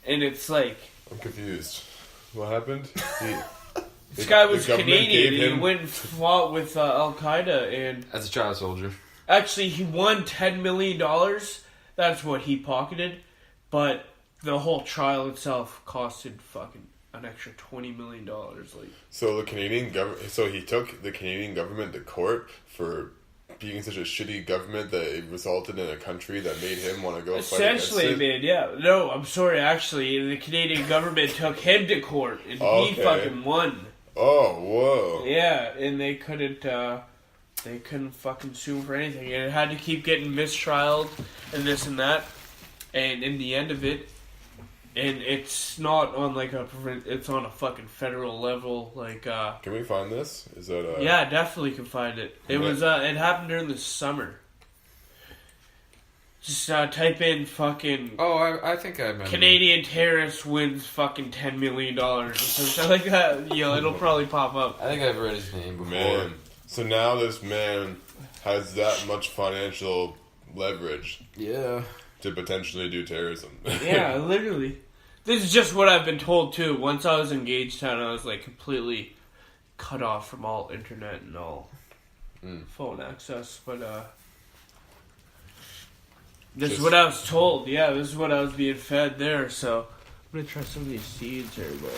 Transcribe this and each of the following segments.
And it's like... I'm confused. What happened? This guy was Canadian and he went and fought with Al-Qaeda and... As a child soldier. Actually, he won $10 million. That's what he pocketed. But the whole trial itself costed fucking an extra $20 million. Like, so the Canadian government... So he took the Canadian government to court for being such a shitty government that it resulted in a country that made him want to go fight against it? Essentially, man, yeah. No, I'm sorry, actually. The Canadian government took him to court and he fucking won. Oh, whoa. Yeah, and they couldn't fucking sue for anything. And it had to keep getting mistrialed and this and that. And in the end of it, and it's not on like it's on a fucking federal level. Like, can we find this? Is that yeah, definitely can find it. It was it happened during the summer. Just type in fucking. Oh, I think I remember. Canadian terrorist wins fucking $10 million or something like that. You know, it'll probably pop up. I think I've read his name before. Man. So now this man has that much financial leverage. Yeah. To potentially do terrorism. Yeah, literally. This is just what I've been told too. Once I was in Gagetown, I was like completely cut off from all internet and all phone access. But this is what I was told. Yeah, this is what I was being fed there. So I'm gonna try some of these seeds here, boy.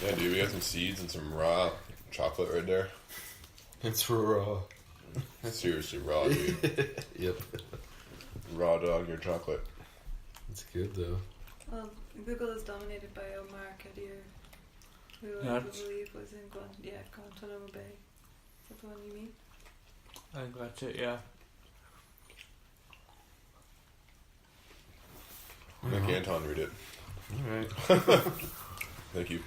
Yeah, dude, we got some seeds and some raw chocolate right there. It's raw. Seriously raw, dude. Yep. Raw dog your chocolate. It's good though. Well, Google is dominated by Omar Kadir, who I believe was in Guantanamo Bay. Is that the one you mean? I think that's it, yeah. Make Anton read it. Alright. Thank you.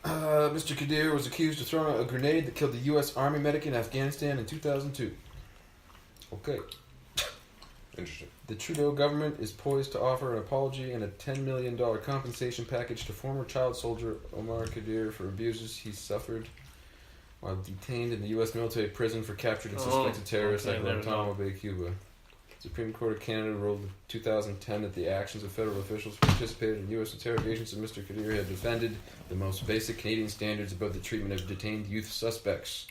Mr. Kadir was accused of throwing a grenade that killed the U.S. Army medic in Afghanistan in 2002. Okay. Interesting. The Trudeau government is poised to offer an apology and a $10 million compensation package to former child soldier Omar Kadir for abuses he suffered while detained in the U.S. military prison for captured and suspected terrorists at Guantanamo Bay, Cuba. The Supreme Court of Canada ruled in 2010 that the actions of federal officials who participated in U.S. interrogations of Mr. Kadir had defended the most basic Canadian standards about the treatment of detained youth suspects.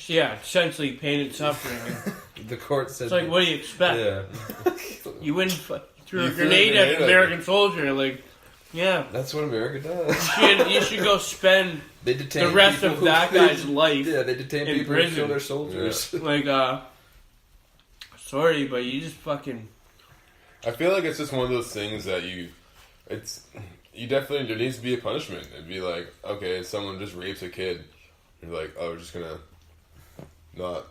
Yeah, essentially pain and suffering. The court said... It's like, what do you expect? Yeah. You went threw a grenade at an American soldier, like, yeah. That's what America does. You should go spend the rest of that guy's life they detain in people prison. who kill their soldiers. Yeah. Like, sorry, but you just fucking... I feel like it's just one of those things that there needs to be a punishment. It'd be like, okay, someone just rapes a kid. You're like, oh, we're just gonna not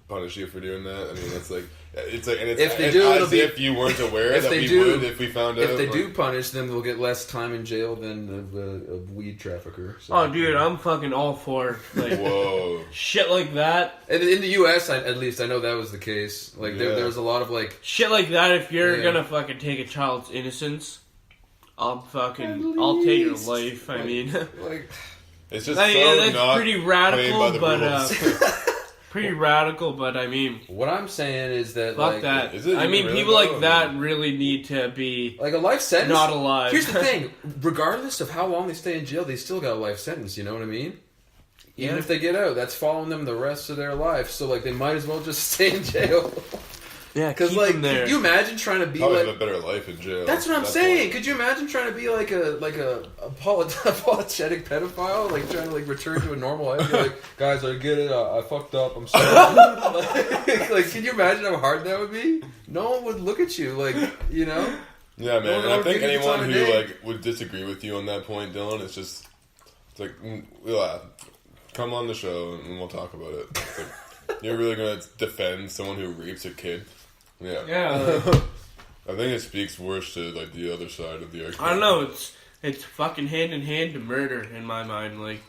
punish you for doing that. I mean, it's like, and it's if they do, as if you weren't aware that we would if we found out. If they do punish them, they'll get less time in jail than a weed trafficker. So. Oh, dude, I'm fucking all for like whoa shit like that. And in the U.S., at least I know that was the case. Like there was a lot of like shit like that. If you're gonna fucking take a child's innocence, I'll take your life. I mean, like it's just that's not pretty radical, but. Pretty radical, but I mean... What I'm saying is that, fuck that. I mean, people like that really need to be... Like a life sentence? Not alive. Here's the thing. Regardless of how long they stay in jail, they still got a life sentence, you know what I mean? Even if they get out, that's following them the rest of their life. So, like, they might as well just stay in jail. Yeah, because like, could you imagine trying to be probably like have a better life in jail? That's what I'm saying. Could you imagine trying to be like a apologetic pedophile, like trying to like return to a normal life? You're like, guys, I get it. I fucked up. I'm sorry. like, can you imagine how hard that would be? No one would look at you, like, you know. Yeah, man. And I think anyone who like would disagree with you on that point, Dylan, it's like, come on the show and we'll talk about it. It's like, you're really gonna defend someone who rapes a kid? Yeah. I think it speaks worse to like the other side of the argument. I don't know. It's fucking hand in hand to murder in my mind. Like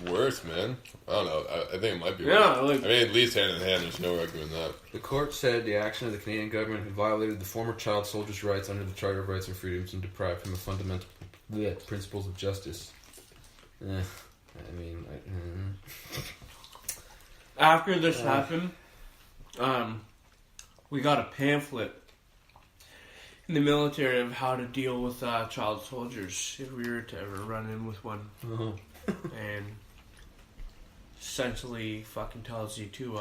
worse, man. I don't know. I think it might be. Yeah. Worse. I mean, at least hand in hand. There's no arguing that. The court said the action of the Canadian government had violated the former child soldier's rights under the Charter of Rights and Freedoms and deprived him of fundamental principles of justice. After this happened, we got a pamphlet in the military of how to deal with child soldiers if we were to ever run in with one. And essentially fucking tells you to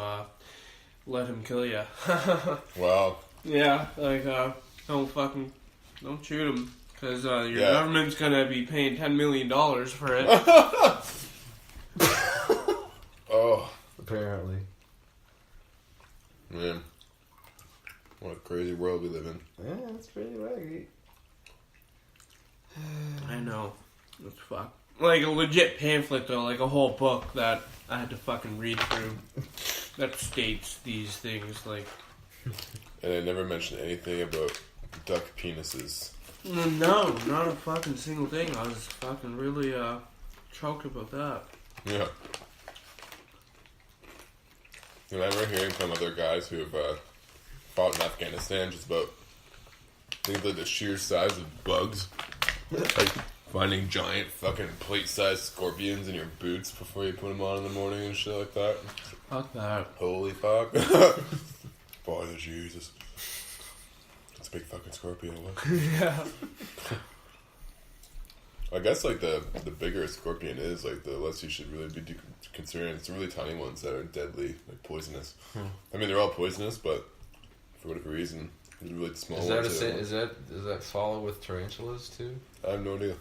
let him kill you. Wow. Yeah, like don't shoot him because your government's gonna be paying $10 million for it. Oh, Apparently. man. What a crazy world we live in. Yeah, that's pretty wacky. I know. It's fuck. Like a legit pamphlet though, like a whole book that I had to fucking read through that states these things like. And I never mentioned anything about duck penises. No, not a fucking single thing. I was fucking really choked about that. Yeah. And I remember hearing from other guys who have fought in Afghanistan just about things like the sheer size of bugs. Like finding giant fucking plate-sized scorpions in your boots before you put them on in the morning and shit like that. Fuck that. Holy fuck. Boy, Jesus. That's a big fucking scorpion. What? Yeah. I guess like the bigger a scorpion is, like the less you should really be considering. It's the really tiny ones that are deadly, like poisonous. I mean, they're all poisonous, but for whatever reason, there's really small ones. Does that follow with tarantulas too? I have no idea.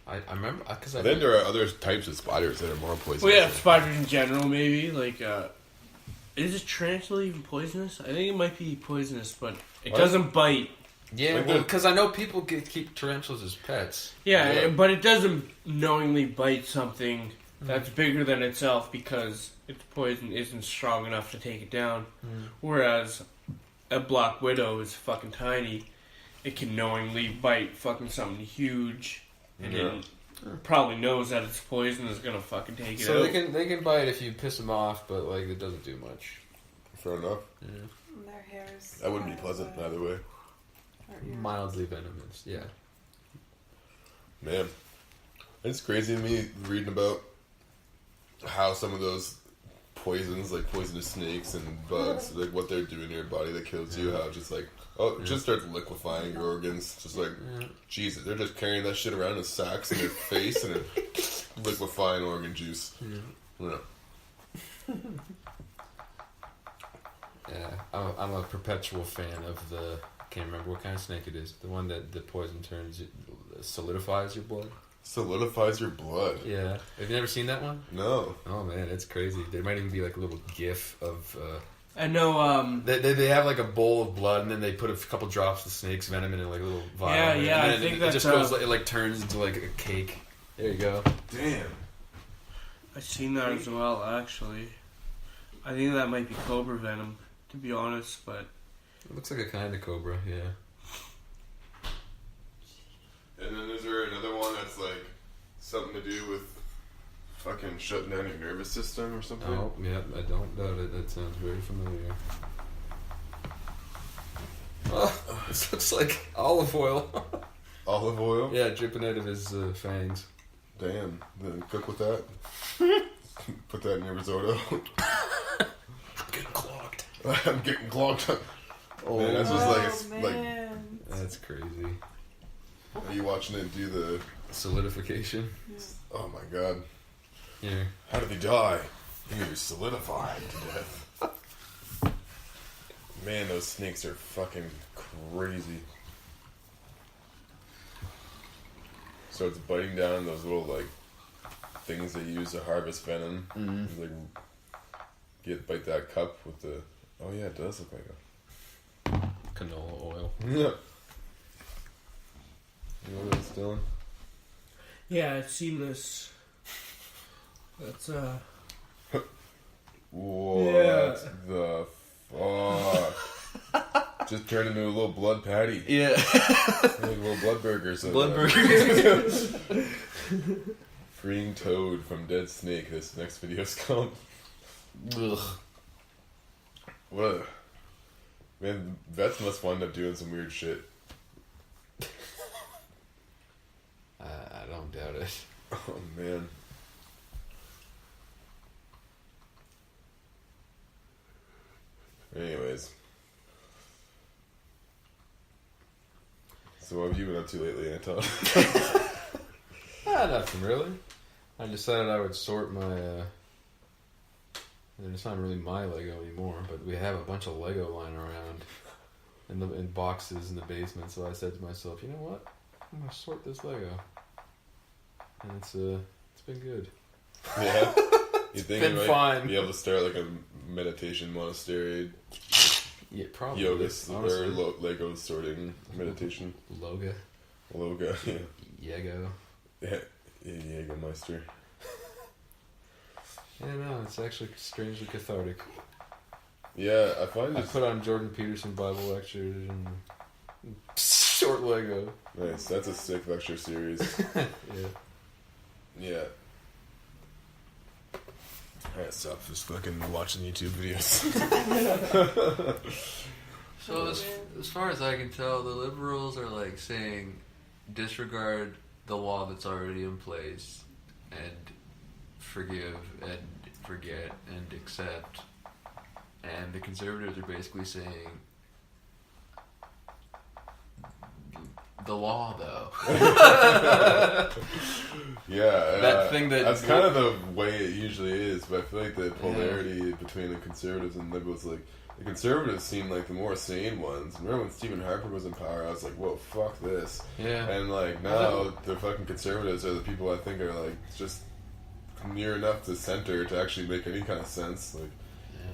I remember because I think there are other types of spiders that are more poisonous. Well, yeah, spiders in general, maybe. Like, is a tarantula even poisonous? I think it might be poisonous, but it doesn't bite. Yeah, like well, because I know people keep tarantulas as pets. Yeah, but it doesn't knowingly bite something that's bigger than itself because its poison isn't strong enough to take it down. Whereas a black widow is fucking tiny. It can knowingly bite fucking something huge. And it probably knows that its poison is gonna fucking take it out. So they can bite if you piss them off, but like it doesn't do much. Fair enough. Yeah. And their hairs. That wouldn't be pleasant either way. Mildly venomous, yeah. Man, it's crazy to me reading about how some of those poisons, like poisonous snakes and bugs, like what they're doing to your body that kills you. How just like it just starts liquefying your organs. Just like Jesus, they're just carrying that shit around in sacks in their face and liquefying organ juice. Yeah. Yeah, I'm a perpetual fan of the. Can't remember what kind of snake it is. The one that the poison solidifies your blood. Solidifies your blood. Yeah. Have you never seen that one? No. Oh man, it's crazy. There might even be like a little GIF of. I know. They have like a bowl of blood and then they put a couple drops of snake's venom in like a little vial. Yeah. And I think it just goes. It like turns into like a cake. There you go. Damn. I've seen that as well. Actually, I think that might be cobra venom, to be honest, but. It looks like a kind of cobra, yeah. And then is there another one that's like something to do with fucking shutting down your nervous system or something? Oh, yeah, I don't doubt it. That sounds very familiar. Oh, this looks like olive oil. Olive oil? Yeah, dripping out of his fangs. Damn. Then cook with that. Put that in your risotto. I'm getting clogged. I'm getting clogged up. Oh, man, that's just like man. That's crazy. Are you watching it do the Solidification. Yeah. Oh my god. Yeah. How did he die? He was solidified to death. Man, those snakes are fucking crazy. So it's biting down those little like things they use to harvest venom. Mm-hmm. Like bite that cup with the. Oh yeah, it does look like a. Canola oil. Yeah. You know what it's doing? Yeah, I've seen this. That's What the fuck? Just turned into a little blood patty. Yeah. Like little blood burgers. Blood burgers. Freeing toad from dead snake. This next video's called. Ugh. What a... Man, vets must wind up doing some weird shit. I don't doubt it. Oh, man. Anyways. So what have you been up to lately, Anton? Nothing really. I decided I would sort my... it's not really my Lego anymore, but we have a bunch of Lego lying around in boxes in the basement. So I said to myself, you know what? I'm gonna sort this Lego, and it's been good. Yeah, you think been you might fine. be able to start like a meditation monastery? Yeah, probably. Yoga or Lego sorting meditation. Loga, yeah. Yego. Yeah, Jägermeister. Yeah, no, it's actually strangely cathartic. Yeah, I find I put on Jordan Peterson Bible lectures and short Lego. Nice, that's a sick lecture series. Yeah. Alright, stop just fucking watching YouTube videos. So as far as I can tell, the liberals are like saying disregard the law that's already in place and forgive and forget and accept. And the conservatives are basically saying the law, though. Yeah, that thing that's kind of the way it usually is. But I feel like the polarity between the conservatives and liberals, like the conservatives seem like the more sane ones. Remember when Stephen Harper was in power? I was like, "Whoa, fuck this!" Yeah. And like now, the fucking conservatives are the people I think are like just near enough to center to actually make any kind of sense. Like.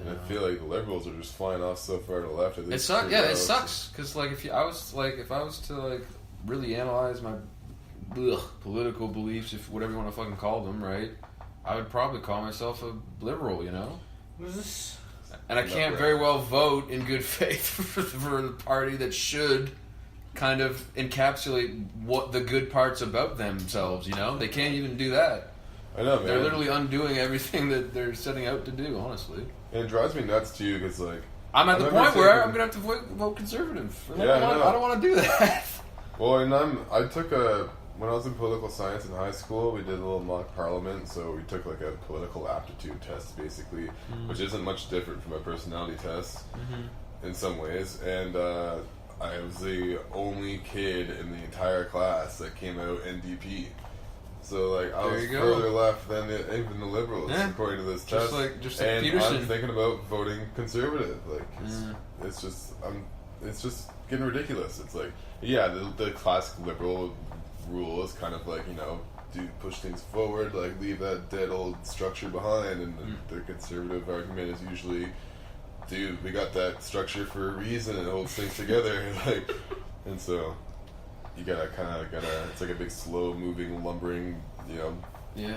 And I feel like the liberals are just flying off so far to the left. It sucks. Yeah, it sucks because like if I was to like really analyze my political beliefs, if whatever you want to fucking call them, right? I would probably call myself a liberal, you know. And I can't very well vote in good faith for the party that should kind of encapsulate what the good parts about themselves. You know, they can't even do that. I know, man. They're literally undoing everything that they're setting out to do. Honestly. And it drives me nuts too, because like I'm at the point where I'm gonna have to vote conservative. I don't want to do that. Well, and I took when I was in political science in high school, we did a little mock parliament, so we took like a political aptitude test basically, which isn't much different from a personality test in some ways. And I was the only kid in the entire class that came out NDP. So like I was further left than even the liberals, according to this test. Just like and Peterson. I'm thinking about voting conservative. Like it's just getting ridiculous. It's like the classic liberal rule is kind of like push things forward, like leave that dead old structure behind, and the conservative argument is usually, dude, we got that structure for a reason and it holds things together, like, and so. You gotta it's like a big slow moving lumbering,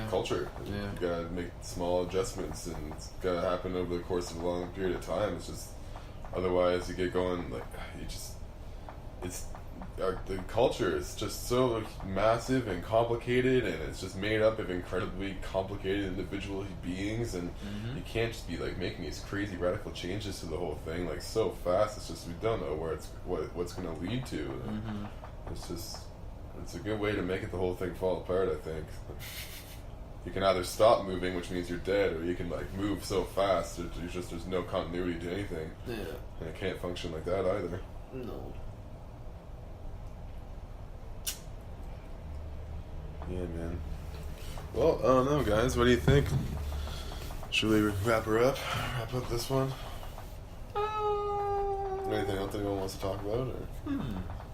culture. Yeah. You gotta make small adjustments and it's gotta happen over the course of a long period of time. It's just, otherwise you get going, like, the culture is just so massive and complicated, and it's just made up of incredibly complicated individual beings, and you can't just be like making these crazy radical changes to the whole thing like so fast. It's just, we don't know what's going to lead to. It's a good way to make it the whole thing fall apart, I think. You can either stop moving, which means you're dead, or you can like move so fast there's no continuity to anything. Yeah. And it can't function like that either. No. Yeah, man. Well, I don't know, guys. What do you think? Should we wrap her up? Wrap up this one? Anything else anyone wants to talk about? Or?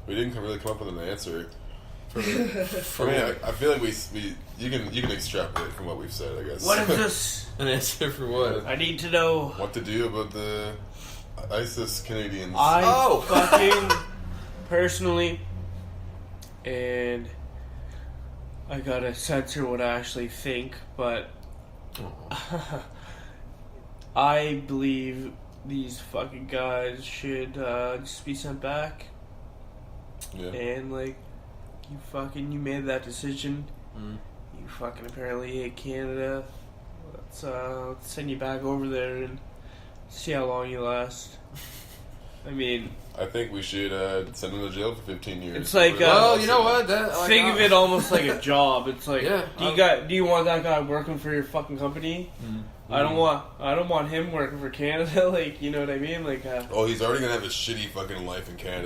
We didn't really come up with an answer. I feel like you can extrapolate from what we've said, I guess. What is this? An answer for what? I need to know. What to do about the ISIS Canadians. Fucking personally, and I gotta censor what I actually think, but I believe these fucking guys should just be sent back. Yeah. And like, you made that decision. You fucking apparently hate Canada. Let's send you back over there and see how long you last. I mean, I think we should send them to jail for 15 years. It's like, well, you know what? Think of it almost like a job. It's like, yeah, do you want that guy working for your fucking company? I don't want him working for Canada. Like, you know what I mean? Like, he's already gonna have a shitty fucking life in Canada.